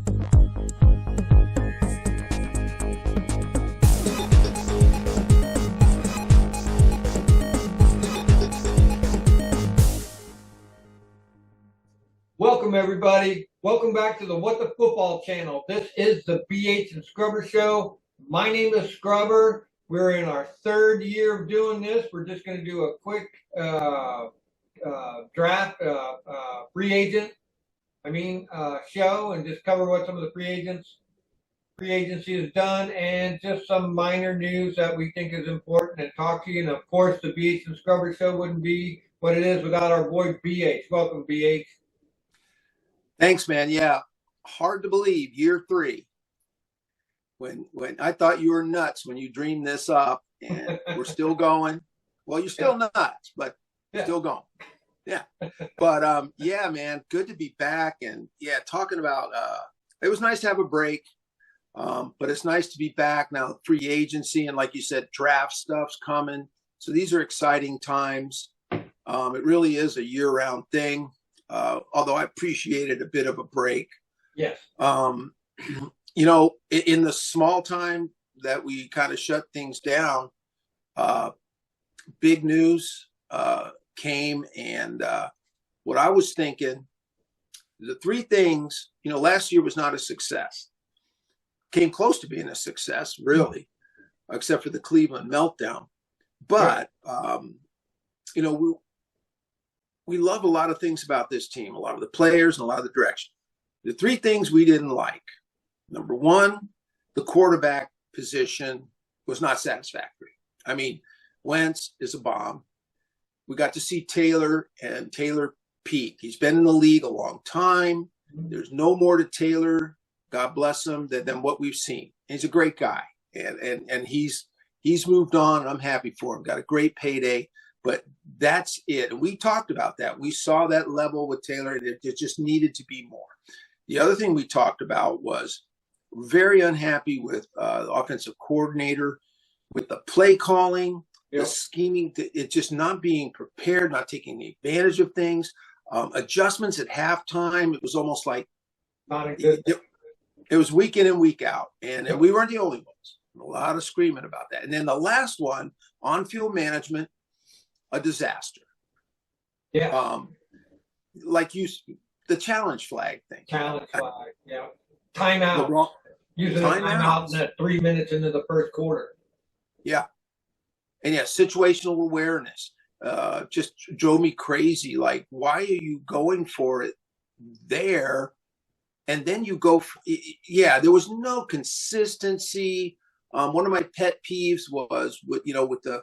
Welcome, everybody. Welcome back to the What the Football channel. This is the BH and Scrubber Show. My name is Scrubber. We're in our third year of doing this. We're just going to do a quick draft, free agent, show, and just cover what some of the free agency has done, and just some minor news that we think is important and talk to you. And of course, the BH and Scrubber Show wouldn't be what it is without our boy BH. Welcome, BH. Thanks, man. Yeah, hard to believe, year 3. When I thought you were nuts when you dreamed this up, and we're still going. Well, you're still nuts, but still going. Yeah, but yeah, man, good to be back, and yeah, talking about. It was nice to have a break, but it's nice to be back now. Free agency and, like you said, draft stuff's coming, so these are exciting times. It really is a year-round thing. Although I appreciated a bit of a break. Yes. You know, in the small time that we kind of shut things down, big news came. And what I was thinking, the 3 things, you know, last year was not a success. Came close to being a success, really, except for the Cleveland meltdown. But, you know, we love a lot of things about this team, a lot of the players and a lot of the direction. The 3 things we didn't like. Number 1, the quarterback position was not satisfactory. I mean, Wentz is a bomb. We got to see Taylor, and Taylor peaked. He's been in the league a long time. There's no more to Taylor, God bless him, than what we've seen. He's a great guy, and he's moved on, and I'm happy for him. Got a great payday. But that's it. And we talked about that. We saw that level with Taylor, and it just needed to be more. The other thing we talked about was very unhappy with the offensive coordinator, with the play calling, the scheming, it just not being prepared, not taking advantage of things. Adjustments at halftime, it was almost like it was week in and week out. And we weren't the only ones. A lot of screaming about that. And then the last one, on-field management, a disaster. Yeah. Like the challenge flag thing. Challenge flag. Yeah. Timeout. Using a timeout in 3 minutes into the first quarter. Yeah. And yeah, situational awareness just drove me crazy. Like, why are you going for it there? And then you go, there was no consistency. One of my pet peeves was with the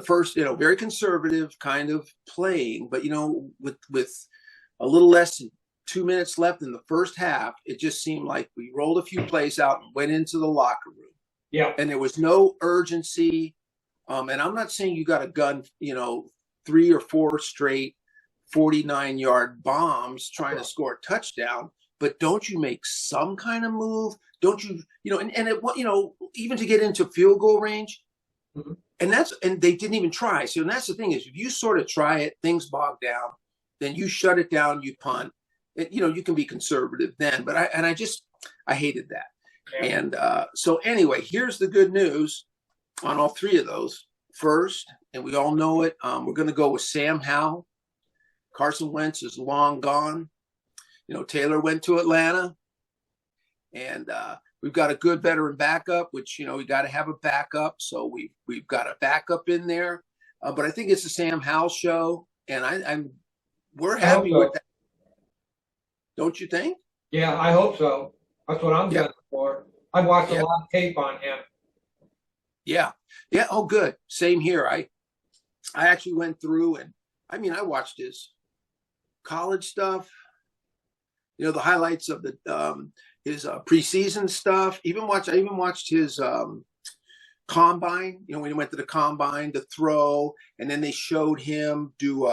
first, very conservative kind of playing, but, with a little less than 2 minutes left in the first half, it just seemed like we rolled a few plays out and went into the locker room. Yeah. And there was no urgency. And I'm not saying you got to gun, 3 or 4 straight 49-yard bombs trying to score a touchdown, but don't you make some kind of move? Don't you, even to get into field goal range, and they didn't even try. So that's the thing is, if you sort of try it, things bog down, then you shut it down, you punt. You can be conservative then, but I hated that. Yeah. And so anyway, here's the good news on all 3 of those. First, and we all know it, we're going to go with Sam Howell. Carson Wentz is long gone. Taylor went to Atlanta, and we've got a good veteran backup, which, we got to have a backup. So we've got a backup in there. But I think it's the Sam Howell show, and we're happy with that. Don't you think? Yeah, I hope so. That's what I'm getting for. I watched a lot of tape on him. Yeah. Yeah. Oh, good. Same here. I actually went through, and I watched his college stuff, the highlights of his preseason stuff. I even watched his combine, when he went to the combine to throw, and then they showed him do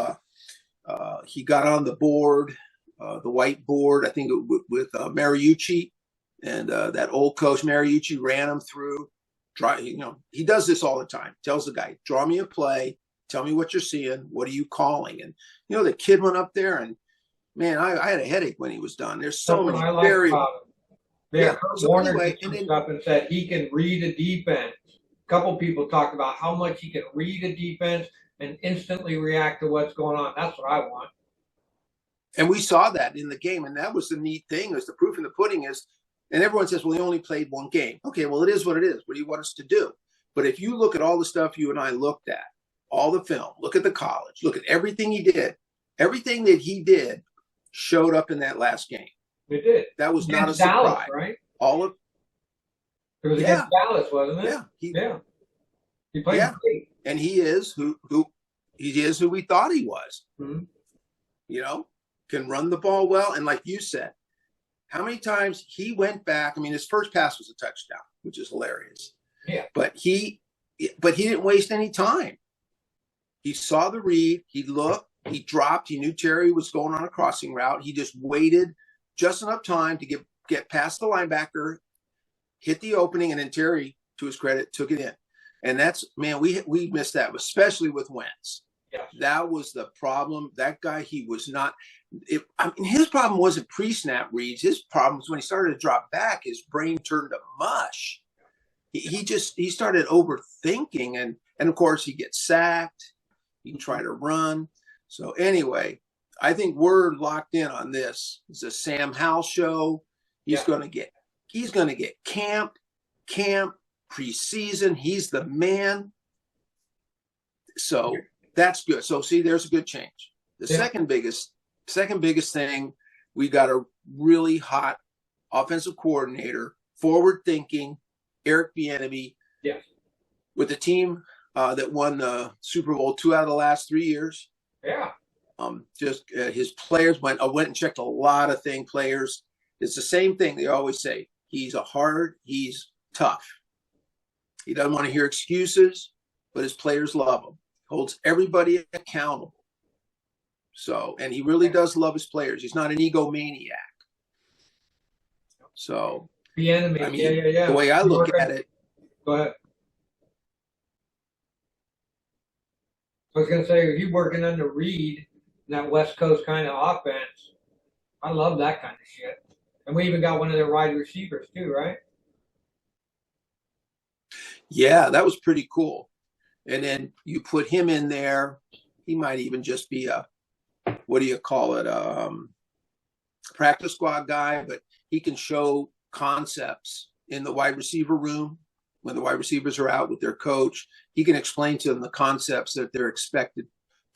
he got on the board, the whiteboard, I think with Mariucci, and that old coach Mariucci ran him through. He does this all the time. Tells the guy, draw me a play, tell me what you're seeing, what are you calling? And the kid went up there, and man, I had a headache when he was done. There's so many Yeah, Kurt So Warner anyway, did and some then stuff and said he can read a defense. A couple people talked about how much he can read a defense and instantly react to what's going on. That's what I want. and we saw that in the game, and that was the neat thing. Is the proof in the pudding is, and everyone says, well, he only played one game. Okay, well, it is what it is. What do you want us to do? But if you look at all the stuff you and I looked at, all the film, look at the college, look at everything he did, everything that he did showed up in that last game. It did. That was not a Against Dallas, surprise. right? All of It was Yeah. against Dallas, wasn't it? yeah, Yeah. He played Yeah. great. and he is who we thought he was. Mhm. You know, can run the ball well, and like you said, how many times he went back? I mean, his first pass was a touchdown, which is hilarious. Yeah. But he didn't waste any time. He saw the read, he looked, he dropped, he knew Terry was going on a crossing route. He just waited just enough time to get past the linebacker, hit the opening, and then Terry, to his credit, took it in. And that's, man, we missed that, especially with Wentz. Yes. That was the problem. That guy, he was not. I mean, his problem wasn't pre-snap reads. His problem was when he started to drop back, his brain turned to mush. He started overthinking, and of course he gets sacked. He can try to run. So anyway, I think we're locked in on this. It's a Sam Howell show. He's Yeah. going to get camp preseason. He's the man. So that's good. So see, there's a good change. The Yeah. second biggest thing, we got a really hot offensive coordinator, forward thinking, Eric Bieniemy. Yes. With the team that won the Super Bowl 2 out of the last 3 years. Yeah. His players went and checked a lot of players. It's the same thing they always say. He's tough. He doesn't want to hear excuses, but his players love him. Holds everybody accountable. So, and he really does love his players. He's not an egomaniac. So, Bieniemy. I mean, Yeah. the way I look at it, Go ahead. I was gonna say, you working under Reed in that West Coast kind of offense. I love that kind of shit. And we even got one of their wide receivers too, right? yeah, that was pretty cool. And then you put him in there. He might even just be a, what do you call it? Practice squad guy, but he can show concepts in the wide receiver room when the wide receivers are out with their coach. He can explain to them the concepts that they're expected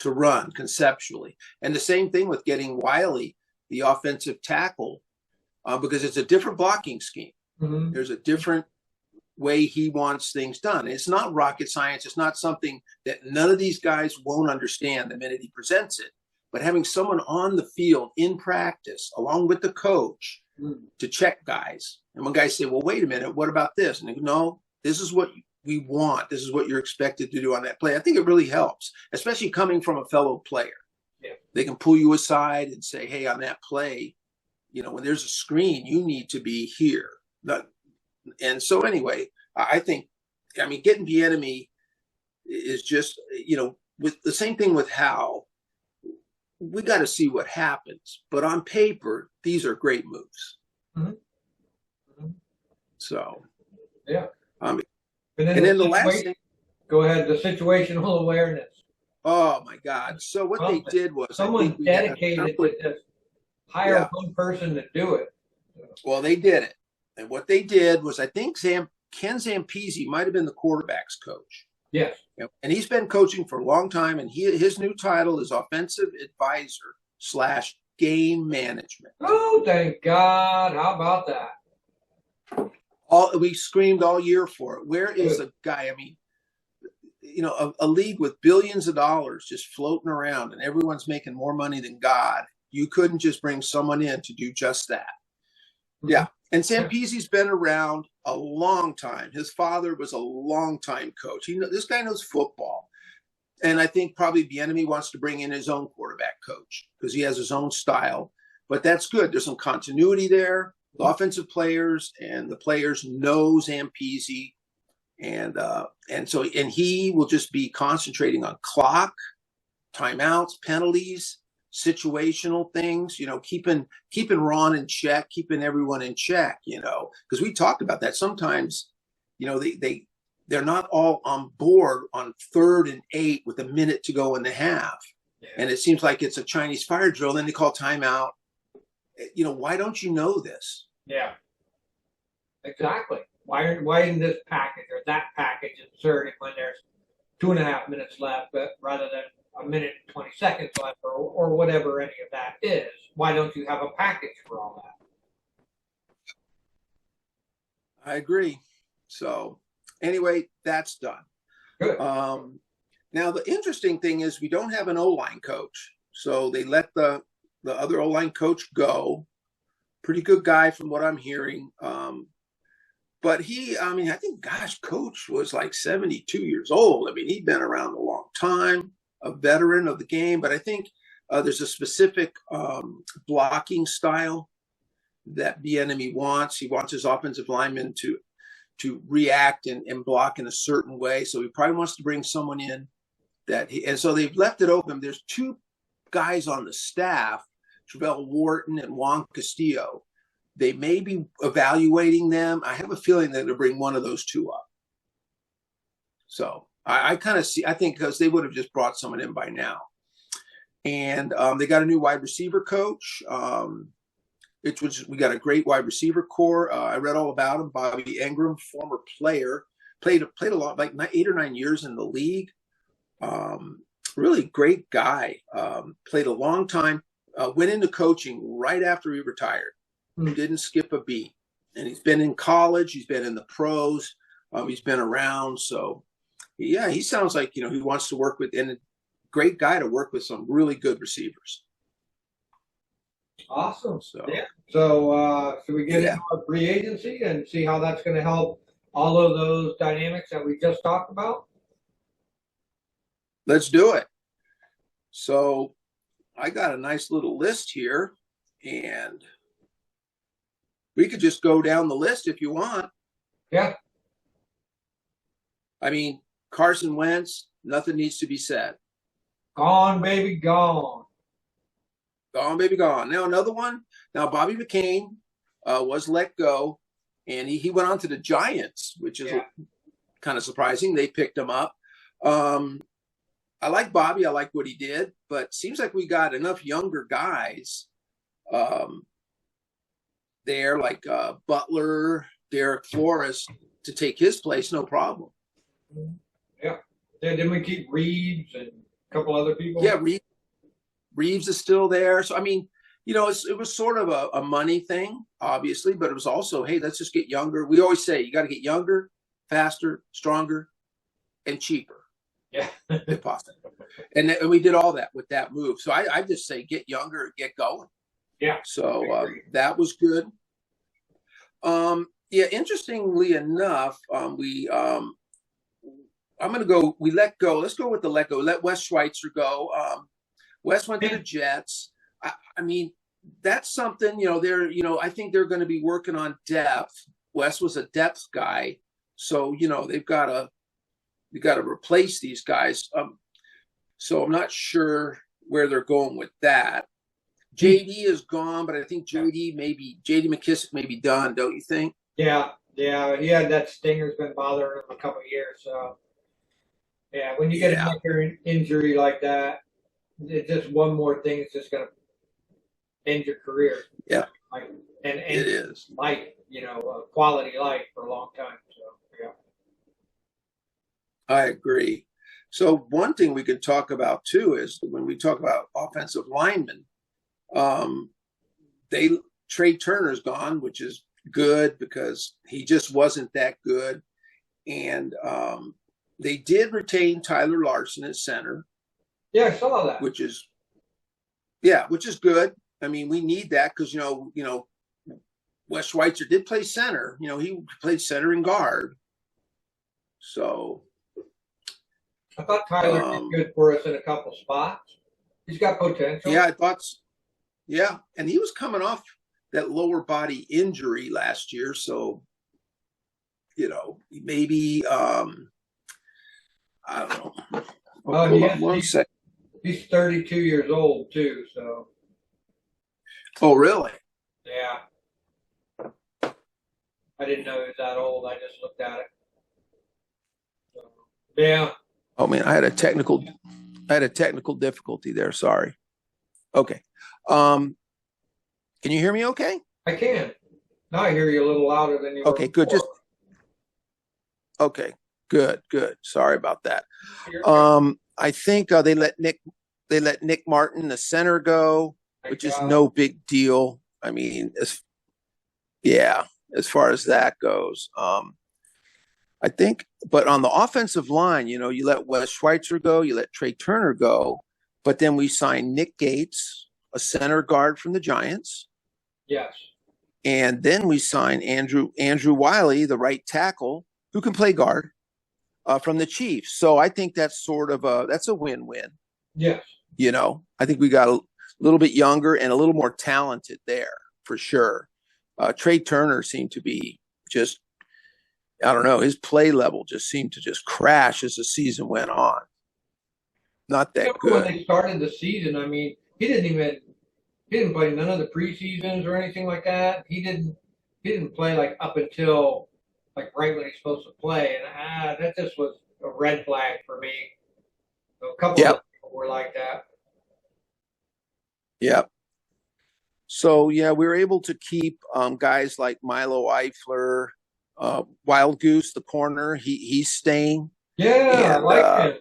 to run conceptually. And the same thing with getting Wiley, the offensive tackle, because it's a different blocking scheme. Mm-hmm. There's a different way he wants things done. It's not rocket science. It's not something that none of these guys won't understand the minute he presents it. But having someone on the field in practice, along with the coach, to check guys. And when guys say, well, wait a minute, what about this? And they go, no, this is what we want. This is what you're expected to do on that play. I think it really helps, especially coming from a fellow player. Yeah. They can pull you aside and say, hey, on that play, when there's a screen, you need to be here. And so anyway, I think, getting Bieniemy is just, with the same thing with Howe. We got to see what happens. But on paper, these are great moves. Mm-hmm. Mm-hmm. So, yeah. And then the last thing. Go ahead. The situational awareness. Oh my God! So what they did was someone dedicated to just hire one person to do it. Well, they did it, and what they did was, I think Ken Zampese might have been the quarterback's coach. Yes. And he's been coaching for a long time, and his new title is offensive advisor / game management. Oh, thank God! How about that? We screamed all year for it. Where is a guy? A league with billions of dollars just floating around, and everyone's making more money than God. You couldn't just bring someone in to do just that. Mm-hmm. Yeah. And Zampese's been around a long time. His father was a long-time coach. This guy knows football. And I think probably Bieniemy wants to bring in his own quarterback coach because he has his own style. But that's good. There's some continuity there. The offensive players and the players know Zampese. And he will just be concentrating on clock, timeouts, penalties. situational things, keeping Ron in check, keeping everyone in check, because we talked about that. Sometimes, they're not all on board on 3rd and 8 with a minute to go in the half. Yeah. And it seems like it's a Chinese fire drill. Then they call timeout. Why don't you know this? Yeah, exactly. Why isn't this package or that package inserted when there's 2.5 minutes left, but rather than a minute and 20 seconds left, or whatever any of that is? Why don't you have a package for all that? I agree. So anyway, that's done. Good. Now the interesting thing is we don't have an O-line coach, so they let the other O-line coach go. Pretty good guy from what I'm hearing. But I think, coach was like 72 years old. I mean, he'd been around a long time, a veteran of the game. But I think there's a specific blocking style that Bieniemy wants. He wants his offensive linemen to react and block in a certain way. So he probably wants to bring someone in and so they've left it open. There's 2 guys on the staff, Travell Wharton and Juan Castillo. They may be evaluating them. I have a feeling that they'll bring one of those 2 up. So I kind of I think because they would have just brought someone in by now. And they got a new wide receiver coach. We got a great wide receiver core. I read all about him. Bobby Ingram, former player, played a lot, like 8 or 9 years in the league. Really great guy. Played a long time. Went into coaching right after he retired. Didn't skip a beat. And he's been in college. He's been in the pros. He's been around. So, yeah, he sounds like, he wants to work with, and a great guy to work with some really good receivers. Awesome. So should we get into our free agency and see how that's going to help all of those dynamics that we just talked about? Let's do it. So I got a nice little list here, and we could just go down the list if you want. Yeah. I mean, Carson Wentz, nothing needs to be said. Gone, baby, gone. Gone, baby, gone. Now another one. Now Bobby McCain was let go, and he went on to the Giants, which is kind of surprising. They picked him up. I like Bobby. I like what he did, but seems like we got enough younger guys there, like Butler, Derek Flores, to take his place, no problem. Yeah. Didn't we keep Reeves and a couple other people? Yeah, Reeves is still there. So, I mean, it was sort of a money thing, obviously, but it was also, hey, let's just get younger. We always say you got to get younger, faster, stronger, and cheaper. Yeah. If possible. And we did all that with that move. So I just say get younger, get going. Yeah. So that was good. Interestingly enough, we let go. Let's go with the let go. Let Wes Schweitzer go. Wes went to the Jets. I mean, that's something, I think they're going to be working on depth. Wes was a depth guy. So, they've got to replace these guys. So I'm not where they're going with that. JD is gone, but I think JD McKissick may be done, don't you think? Yeah. He had that stinger's been bothering him a couple of years. So, yeah, when you get a neck injury like that, it's just one more thing. It's just going to end your career. Yeah. And it is. Life, quality life for a long time. So, yeah. I agree. So one thing we could talk about too is when we talk about offensive linemen, Trey Turner's gone, which is good because he just wasn't that good. And they did retain Tyler Larson as center. Yeah, I saw that. Which is good. I mean, we need that because Wes Schweitzer did play center. He played center and guard. So I thought Tyler did good for us in a couple spots. He's got potential. Yeah, I thought. Yeah, and he was coming off that lower body injury last year, so maybe I don't know. Hold on 1 second. He's 32 years old too. So Oh, really? yeah, I didn't know he was that old. I just looked at it. So, yeah, Oh man, I had a technical difficulty there. Sorry. Okay. Um, can you hear me okay? I can. Now I hear you a little louder than you were Okay, good. before. Just okay. Good, good. Sorry about that. You're good. I think they let Nick Martin, the center, go, Thank which is God. no big deal. I mean, yeah, as far as that goes. I think, but on the offensive line, you let Wes Schweitzer go, you let Trey Turner go, but then we signed Nick Gates, a center guard from the Giants, Yes. and then we signed Andrew Wiley, the right tackle, who can play guard from the Chiefs. So I think that's a win-win. Yes. I think we got a little bit younger and a little more talented there for sure. Trey Turner seemed to be just, I don't know, his play level just seemed to just crash as the season went on. Not that When good. they started the season, I mean, he didn't play none of the preseasons or anything like that. He didn't play like up until like right when he's supposed to play, and that just was a red flag for me. So a couple of Yep. people were like that. Yep. So yeah, we were able to keep guys like Milo Eifler, Wild Goose, the corner. He's staying, Yeah, I and like him.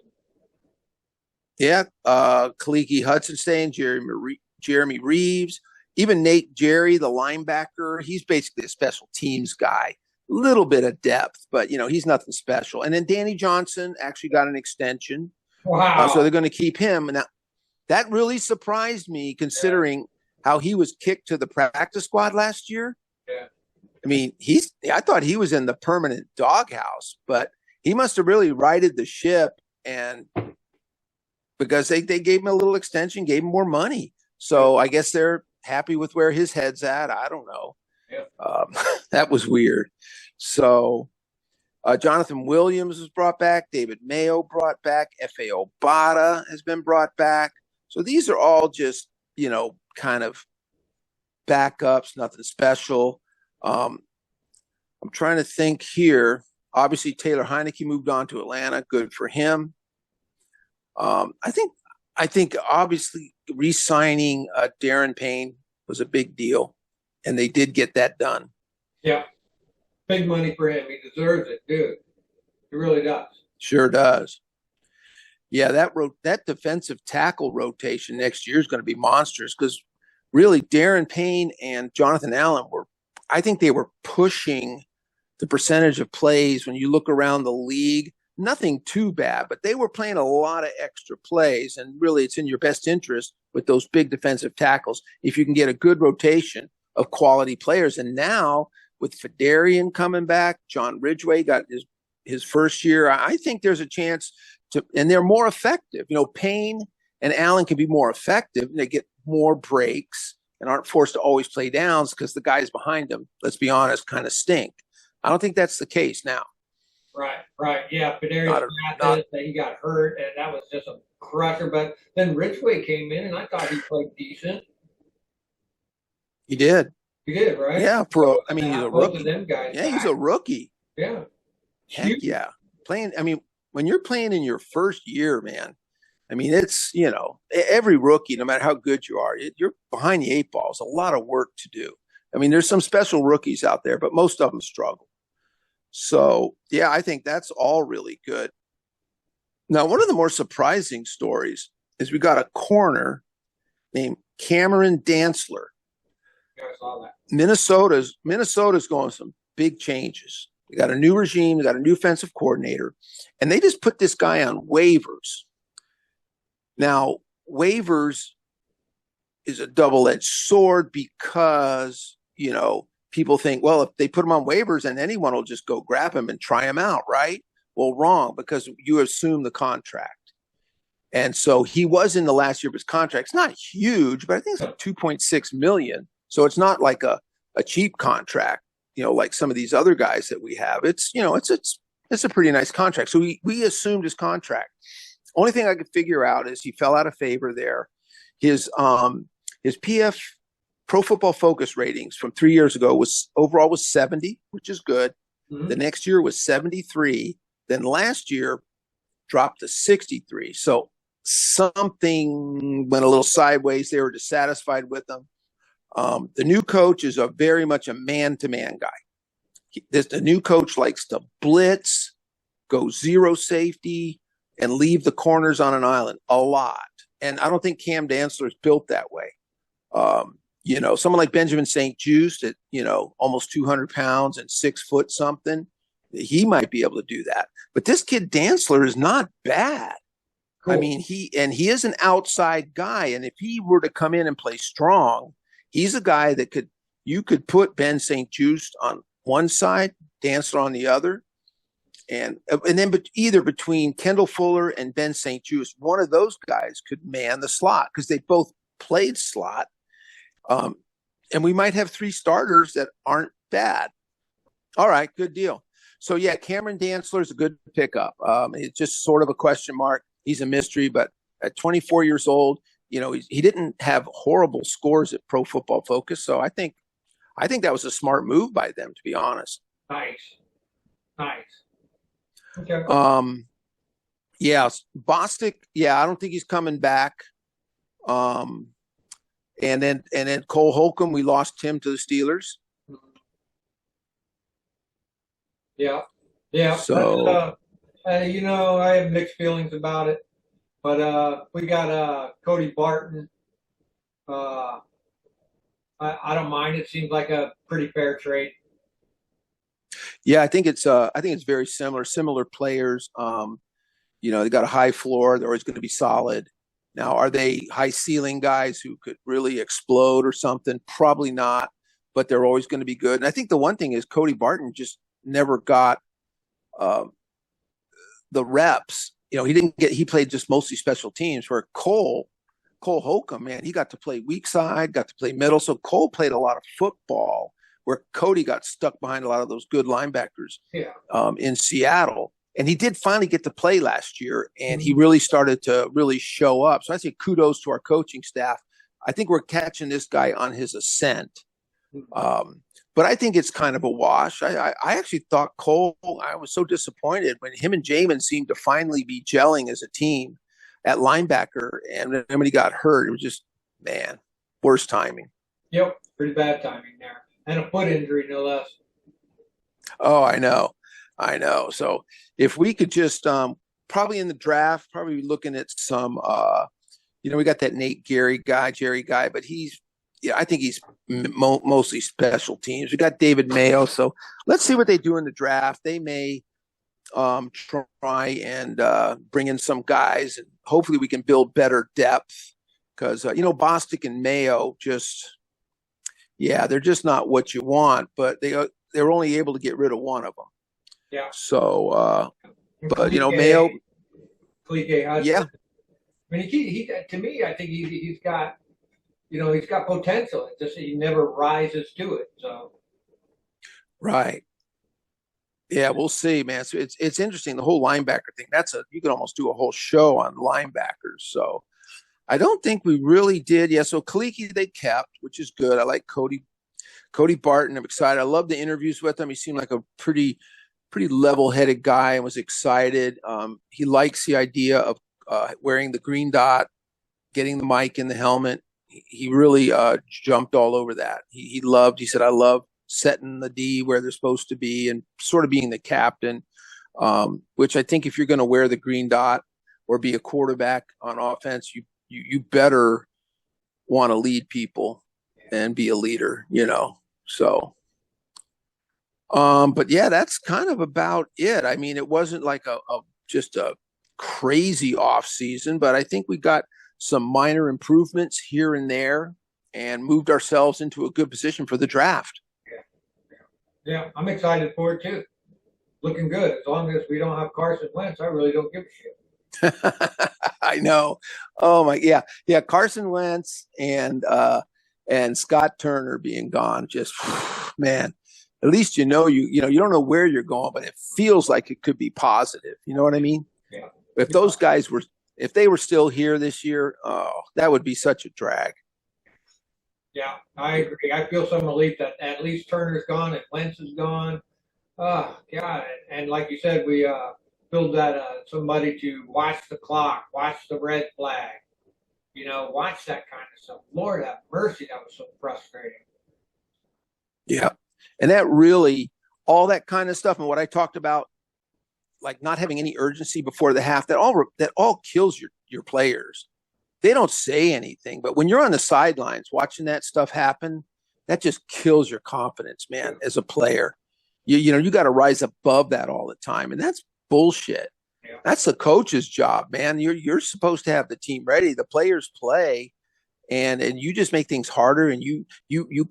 yeah, Kaliki Hudson staying, Jeremy Reeves, even Nate Jerry, the linebacker. He's basically a special teams guy. Little bit of depth, but he's nothing special. And then Danny Johnson actually got an extension, so Wow. they're going to keep him. And that really surprised me, Yeah, considering how he was kicked to the practice squad last year. yeah. I mean, I thought he was in the permanent doghouse, but he must have really righted the ship, and because they gave him a little extension, gave him more money. So I guess they're happy with where his head's at. I don't know. Yeah. That was weird. So Jonathan Williams was brought back. David Mayo brought back. F.A. Obata has been brought back. So these are all just, kind of backups, nothing special. I'm trying to think here. Obviously, Taylor Heineke moved on to Atlanta. Good for him. I think obviously re-signing Darren Payne was a big deal, and they did get that done. Yeah. Big money for him. He deserves it, dude. He really does. Sure does. Yeah, that defensive tackle rotation next year is going to be monstrous because really Darren Payne and Jonathan Allen I think they were pushing the percentage of plays when you look around the league. Nothing too bad, but they were playing a lot of extra plays, and really it's in your best interest with those big defensive tackles if you can get a good rotation of quality players. And now with Fedarian coming back, John Ridgway got his first year. I think there's a chance and they're more effective. Payne and Allen can be more effective, and they get more breaks and aren't forced to always play downs because the guys behind them, let's be honest, kind of stink. I don't think that's the case now. Right, right. Yeah, Fedarius Not, a, not Mathis, that he got hurt, and that was just a crusher. But then Ridgway came in, and I thought he played decent. He did. He did, right? Yeah, So, I mean, he's a both of rookie. them guys Yeah, he's back. a rookie. Yeah. Heck yeah. I mean, when you're playing in your first year, man, I mean, it's, every rookie, no matter how good you are, you're behind the eight ball. It's a lot of work to do. I mean, there's some special rookies out there, but most of them struggle. So, yeah, I think that's all really good. Now, one of the more surprising stories is we got a corner named Cameron Dantzler. Yeah, I saw that. Minnesota's going some big changes. They got a new regime, they got a new offensive coordinator, and they just put this guy on waivers. Now, waivers is a double-edged sword because, people think, well, if they put him on waivers, and anyone will just go grab him and try him out, right? Well, wrong, because you assume the contract. And so he was in the last year of his contract. It's not huge, but I think it's like $2.6 million. So it's not like a cheap contract, like some of these other guys that we have. It's a pretty nice contract. So we assumed his contract. Only thing I could figure out is he fell out of favor there. His PF Pro Football Focus ratings from 3 years ago was 70, which is good. Mhm. The next year was 73. Then last year dropped to 63. So something went a little sideways. They were dissatisfied with him. The new coach is very much a man-to-man guy. The new coach likes to blitz, go zero safety, and leave the corners on an island a lot. And I don't think Cam Dantzler is built that way. Someone like Benjamin St-Juste at, almost 200 pounds and 6 foot something, he might be able to do that. But this kid Dantzler is not bad. Cool. I mean, he is an outside guy. And if he were to come in and play strong, he's a guy that you could put Ben St-Juste on one side, Dantzler on the other. And then either between Kendall Fuller and Ben St-Juste, one of those guys could man the slot because they both played slot. And we might have 3 starters that aren't bad. All right, good deal. So, yeah, Cameron Dantzler is a good pickup. It's just sort of a question mark. He's a mystery, but at 24 years old, he didn't have horrible scores at Pro Football Focus. So I think that was a smart move by them, to be honest. Nice. Okay. Yeah, Bostic. Yeah, I don't think he's coming back. And then Cole Holcomb, we lost him to the Steelers. Yeah. So I have mixed feelings about it, but we got Cody Barton. I don't mind. It seems like a pretty fair trade. Yeah, I think it's very similar players. They got a high floor. They're always going to be solid. Now, are they high ceiling guys who could really explode or something? Probably not, but they're always going to be good. And I think the one thing is Cody Barton just never got the reps. He played just mostly special teams, where Cole Holcomb, man, he got to play weak side, got to play middle. So Cole played a lot of football, where Cody got stuck behind a lot of those good linebackers in Seattle. And he did finally get to play last year, and he really started to really show up. So I say kudos to our coaching staff. I think we're catching this guy on his ascent. But I think it's kind of a wash. I actually thought Cole, I was so disappointed when him and Jamin seemed to finally be gelling as a team at linebacker. And then when he got hurt, it was just, man, worst timing. Yep, pretty bad timing there. And a foot injury, no less. Oh, I know. So if we could just probably in the draft, probably looking at some, we got that Jerry guy, but I think he's mostly special teams. We got David Mayo. So let's see what they do in the draft. They may try and bring in some guys, and hopefully we can build better depth because, Bostic and Mayo they're just not what you want, but they're only able to get rid of one of them. Yeah. So, but Mayo. Yeah. I mean, he to me, I think he's got, he's got potential. It's just he never rises to it. So. Right. Yeah, we'll see, man. So it's interesting, the whole linebacker thing. You could almost do a whole show on linebackers. So I don't think we really did. Yeah. So Kaliki they kept, which is good. I like Cody Barton. I'm excited. I love the interviews with him. He seemed like a pretty level-headed guy and was excited. He likes the idea of wearing the green dot, getting the mic in the helmet. He really jumped all over that. He said, I love setting the D where they're supposed to be and sort of being the captain, which I think if you're going to wear the green dot or be a quarterback on offense, you better want to lead people and be a leader, so. But yeah, that's kind of about it. I mean, it wasn't like just a crazy off season, but I think we got some minor improvements here and there and moved ourselves into a good position for the draft. Yeah, I'm excited for it too. Looking good. As long as we don't have Carson Wentz, I really don't give a shit. I know. Oh my, yeah. Carson Wentz and Scott Turner being gone, just man. At least you don't know where you're going, but it feels like it could be positive. You know what I mean? Yeah. If those guys if they were still here this year, oh, that would be such a drag. Yeah, I agree. I feel some relief that at least Turner's gone and Wentz is gone. Oh God! And like you said, we build that somebody to watch the clock, watch the red flag. Watch that kind of stuff. Lord have mercy, that was so frustrating. Yeah. And that really, all that kind of stuff and what I talked about, like not having any urgency before the half, that all kills your players. They don't say anything, but when you're on the sidelines watching that stuff happen, that just kills your confidence, man, as a player. You got to rise above that all the time. And that's bullshit. Yeah. That's the coach's job, man. You're supposed to have the team ready. The players play, and you just make things harder, and you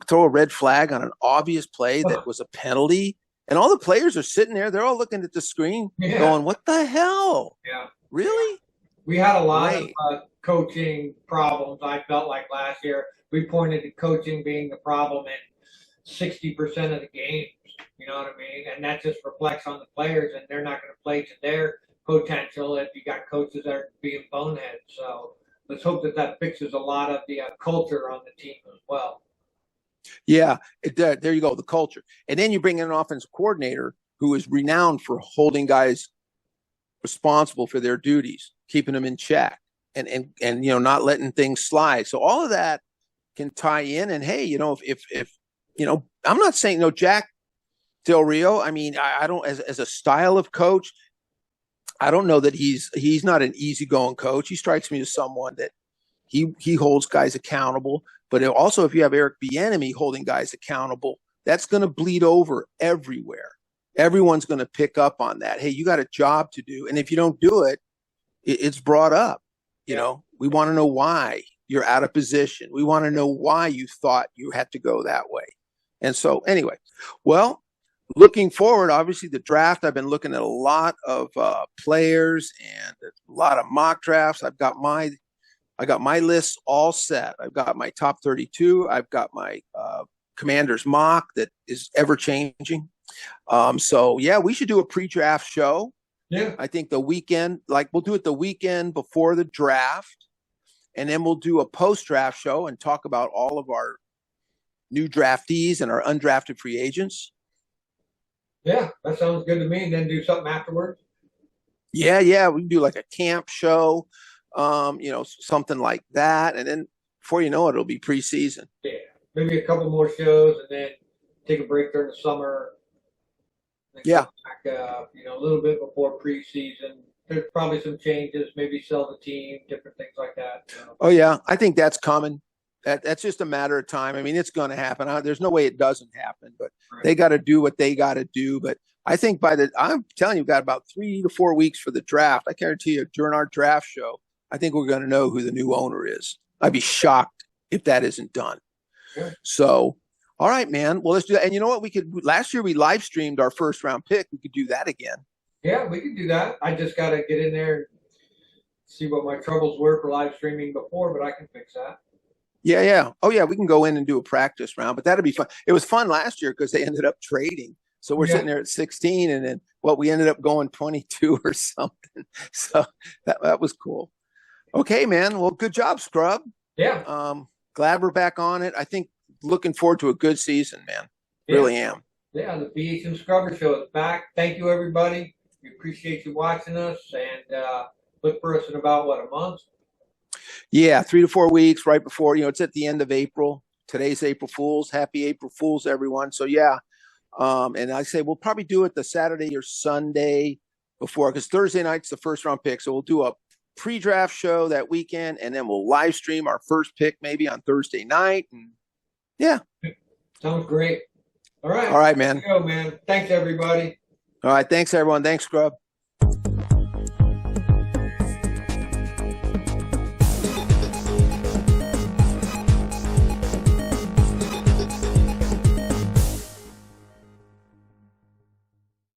throw a red flag on an obvious play that was a penalty, and all the players are sitting there. They're all looking at the screen, going, "What the hell? Yeah, really?" We had a lot of coaching problems. I felt like last year we pointed to coaching being the problem in 60% of the games. You know what I mean? And that just reflects on the players, and they're not going to play to their potential if you got coaches that are being boneheads. So let's hope that fixes a lot of the culture on the team as well. Yeah, there you go, the culture. And then you bring in an offensive coordinator who is renowned for holding guys responsible for their duties, keeping them in check, and not letting things slide. So all of that can tie in. And hey, if I'm not saying Jack Del Rio. I mean, I don't as a style of coach. I don't know that he's not an easygoing coach. He strikes me as someone that he holds guys accountable. But also, if you have Eric Bieniemy holding guys accountable, that's going to bleed over everywhere. Everyone's going to pick up on that. Hey, you got a job to do, and if you don't do it, it's brought up. We want to know why you're out of position. We want to know why you thought you had to go that way. And so, anyway, well. Looking forward, obviously the draft, I've been looking at a lot of players and a lot of mock drafts. I got my list all set. I've got my top 32. I've got my Commanders mock that is ever changing. So yeah, we should do a pre-draft show. Yeah. I think the weekend, we'll do it the weekend before the draft, and then we'll do a post-draft show and talk about all of our new draftees and our undrafted free agents. Yeah, that sounds good to me. And then do something afterwards. Yeah. We can do like a camp show, something like that. And then before you know it, it'll be preseason. Yeah, maybe a couple more shows and then take a break during the summer. Yeah. Back, a little bit before preseason. There's probably some changes, maybe sell the team, different things like that. Oh, yeah. I think that's coming. That's just a matter of time. I mean, it's going to happen. There's no way it doesn't happen, but They got to do what they got to do. But I think I'm telling you, we've got about 3 to 4 weeks for the draft. I guarantee you during our draft show, I think we're going to know who the new owner is. I'd be shocked if that isn't done. Sure. So, all right, man. Well, let's do that. And you know what? Last year we live streamed our first round pick. We could do that again. Yeah, we could do that. I just got to get in there and see what my troubles were for live streaming before, but I can fix that. Yeah. Oh, yeah, we can go in and do a practice round, but that'd be fun. It was fun last year because they ended up trading. So we're sitting there at 16, and then we ended up going 22 or something. So that was cool. Okay, man. Well, good job, Scrub. Yeah. Glad we're back on it. I think looking forward to a good season, man. Really am. Yeah, the BH and Scrubber Show is back. Thank you, everybody. We appreciate you watching us, and look for us in about, a month? Yeah, 3 to 4 weeks right before, it's at the end of April. Today's April Fool's. Happy April Fool's, everyone. So, yeah. And I say we'll probably do it the Saturday or Sunday before, because Thursday night's the first round pick. So we'll do a pre-draft show that weekend, and then we'll live stream our first pick maybe on Thursday night. And yeah. Sounds great. All right. All right, man. Go, man. Thanks, everybody. All right. Thanks, everyone. Thanks, Scrub.